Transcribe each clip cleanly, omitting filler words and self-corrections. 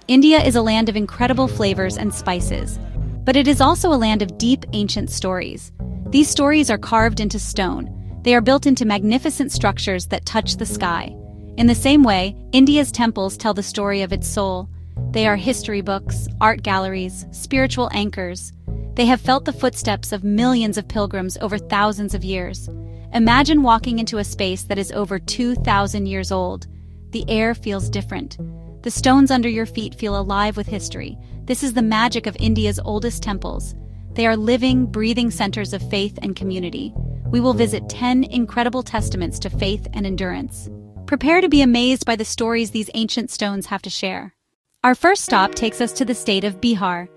India is a land of incredible flavors and spices, but it is also a land of deep, ancient stories. These stories are carved into stone. They are built into magnificent structures that touch the sky. In the same way, India's temples tell the story of its soul. They are history books, art galleries, spiritual anchors. They have felt the footsteps of millions of pilgrims over thousands of years. Imagine walking into a space that is over 2,000 years old. The air feels different. The stones under your feet feel alive with history. This is the magic of India's oldest temples. They are living, breathing centers of faith and community. We will visit 10 incredible testaments to faith and endurance. Prepare to be amazed by the stories these ancient stones have to share. Our first stop takes us to the state of Bihar.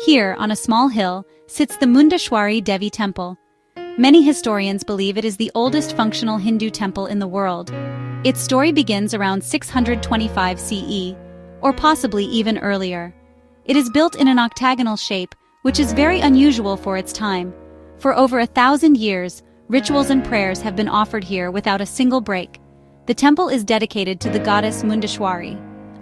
Here, on a small hill, sits the Mundeshwari Devi Temple. Many historians believe it is the oldest functional Hindu temple in the world. Its story begins around 625 CE, or possibly even earlier. It is built in an octagonal shape, which is very unusual for its time. For over 1,000 years, rituals and prayers have been offered here without a single break. The temple is dedicated to the goddess Mundeshwari.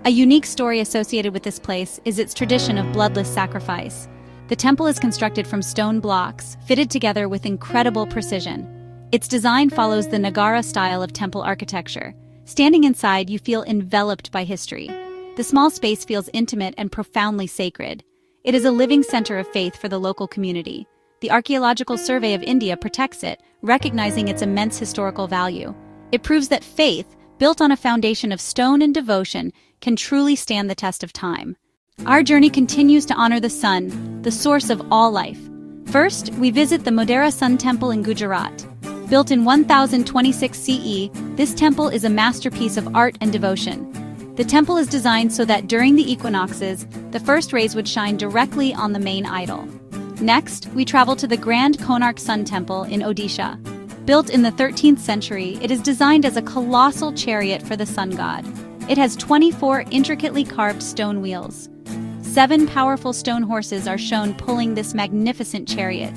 A unique story associated with this place is its tradition of bloodless sacrifice. The temple is constructed from stone blocks, fitted together with incredible precision. Its design follows the Nagara style of temple architecture. Standing inside, you feel enveloped by history. The small space feels intimate and profoundly sacred. It is a living center of faith for the local community. The Archaeological Survey of India protects it, recognizing its immense historical value. It proves that faith, built on a foundation of stone and devotion, can truly stand the test of time. Our journey continues to honor the sun, the source of all life. First, we visit the Modhera Sun Temple in Gujarat. Built in 1026 CE, this temple is a masterpiece of art and devotion. The temple is designed so that during the equinoxes, the first rays would shine directly on the main idol. Next, we travel to the Grand Konark Sun Temple in Odisha. Built in the 13th century, it is designed as a colossal chariot for the sun god. It has 24 intricately carved stone wheels. 7 powerful stone horses are shown pulling this magnificent chariot.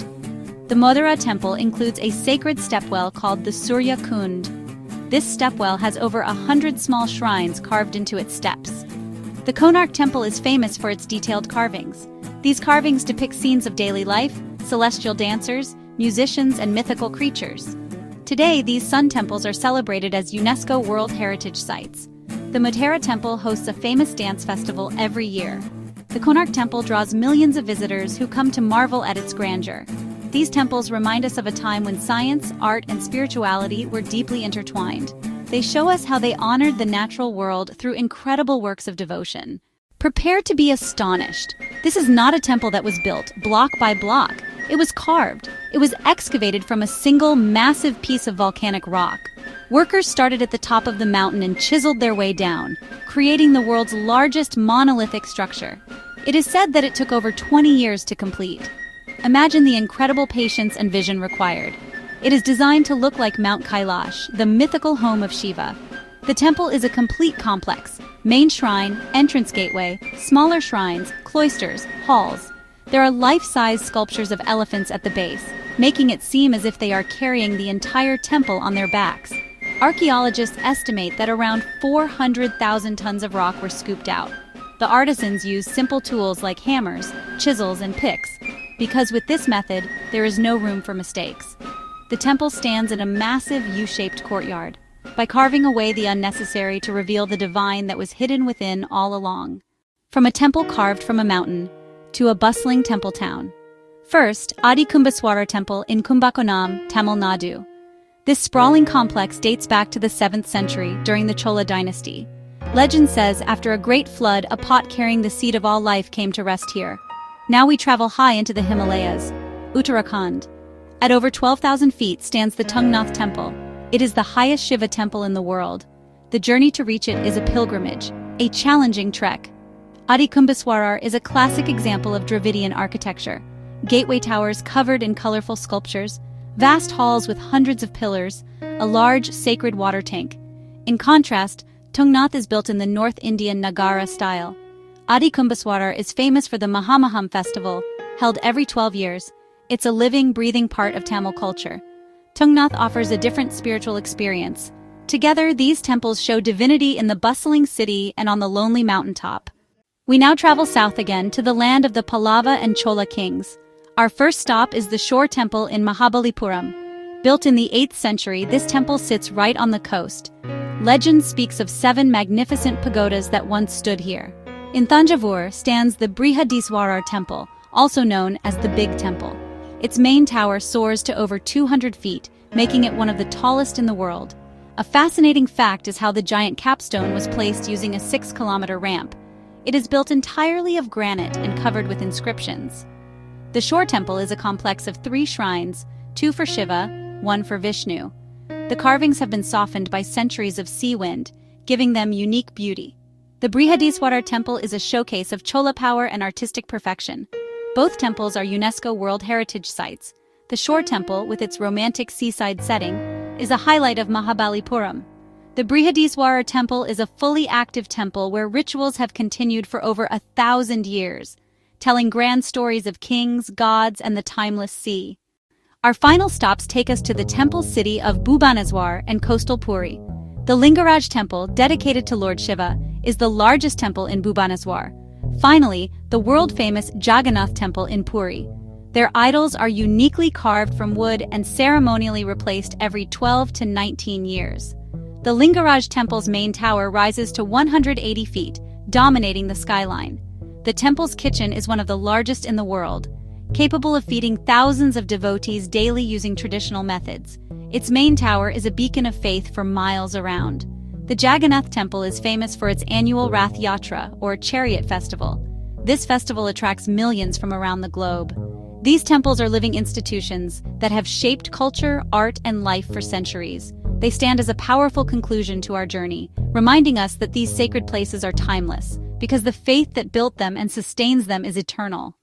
The Modhera temple includes a sacred stepwell called the Surya Kund. This stepwell has over 100 small shrines carved into its steps. The Konark temple is famous for its detailed carvings. These carvings depict scenes of daily life, celestial dancers, musicians, and mythical creatures. Today, these sun temples are celebrated as UNESCO World Heritage Sites. The Modhera temple hosts a famous dance festival every year. The Konark temple draws millions of visitors who come to marvel at its grandeur. These temples remind us of a time when science, art, and spirituality were deeply intertwined. They show us how they honored the natural world through incredible works of devotion. Prepare to be astonished. This is not a temple that was built block by block. It was carved. It was excavated from a single massive piece of volcanic rock. Workers started at the top of the mountain and chiseled their way down, creating the world's largest monolithic structure. It is said that it took over 20 years to complete. Imagine the incredible patience and vision required. It is designed to look like Mount Kailash, the mythical home of Shiva. The temple is a complete complex: main shrine, entrance gateway, smaller shrines, cloisters, halls. There are life-size sculptures of elephants at the base, making it seem as if they are carrying the entire temple on their backs. Archaeologists estimate that around 400,000 tons of rock were scooped out. The artisans used simple tools like hammers, chisels, and picks, because with this method, there is no room for mistakes. The temple stands in a massive U-shaped courtyard, by carving away the unnecessary to reveal the divine that was hidden within all along. From a temple carved from a mountain to a bustling temple town. First, Adi Kumbeswarar Temple in Kumbakonam, Tamil Nadu. This sprawling complex dates back to the 7th century during the Chola dynasty. Legend says after a great flood, a pot carrying the seed of all life came to rest here. Now we travel high into the Himalayas, Uttarakhand. At over 12,000 feet stands the Tungnath Temple. It is the highest Shiva temple in the world. The journey to reach it is a pilgrimage, a challenging trek. Adi Kumbeswarar is a classic example of Dravidian architecture. Gateway towers covered in colorful sculptures, vast halls with hundreds of pillars, a large sacred water tank. In contrast, Tungnath is built in the North Indian Nagara style. Adi Kumbeswarar is famous for the Mahamaham festival, held every 12 years. It's a living, breathing part of Tamil culture. Tungnath offers a different spiritual experience. Together, these temples show divinity in the bustling city and on the lonely mountaintop. We now travel south again to the land of the Pallava and Chola kings. Our first stop is the shore temple in Mahabalipuram. Built in the 8th century, this temple sits right on the coast. Legend speaks of 7 magnificent pagodas that once stood here. In Thanjavur stands the Brihadeeswarar temple, also known as the Big Temple. Its main tower soars to over 200 feet, making it one of the tallest in the world. A fascinating fact is how the giant capstone was placed using a 6-kilometer ramp. It is built entirely of granite and covered with inscriptions. The shore temple is a complex of 3 shrines, 2 for Shiva, 1 for Vishnu. The carvings have been softened by centuries of sea wind, giving them unique beauty. The Brihadeeswarar temple is a showcase of Chola power and artistic perfection. Both temples are UNESCO World Heritage Sites. The shore temple, with its romantic seaside setting, is a highlight of Mahabalipuram. The Brihadeeswarar temple is a fully active temple where rituals have continued for over 1,000 years, telling grand stories of kings, gods, and the timeless sea. Our final stops take us to the temple city of Bhubaneswar and coastal Puri. The Lingaraj temple, dedicated to Lord Shiva, is the largest temple in Bhubaneswar. Finally, the world-famous Jagannath temple in Puri. Their idols are uniquely carved from wood and ceremonially replaced every 12 to 19 years. The Lingaraj temple's main tower rises to 180 feet, dominating the skyline. The temple's kitchen is one of the largest in the world, capable of feeding thousands of devotees daily using traditional methods. Its main tower is a beacon of faith for miles around. The Jagannath temple is famous for its annual Rath Yatra, or chariot festival. This festival attracts millions from around the globe. These temples are living institutions that have shaped culture, art, and life for centuries. They stand as a powerful conclusion to our journey, reminding us that these sacred places are timeless, because the faith that built them and sustains them is eternal.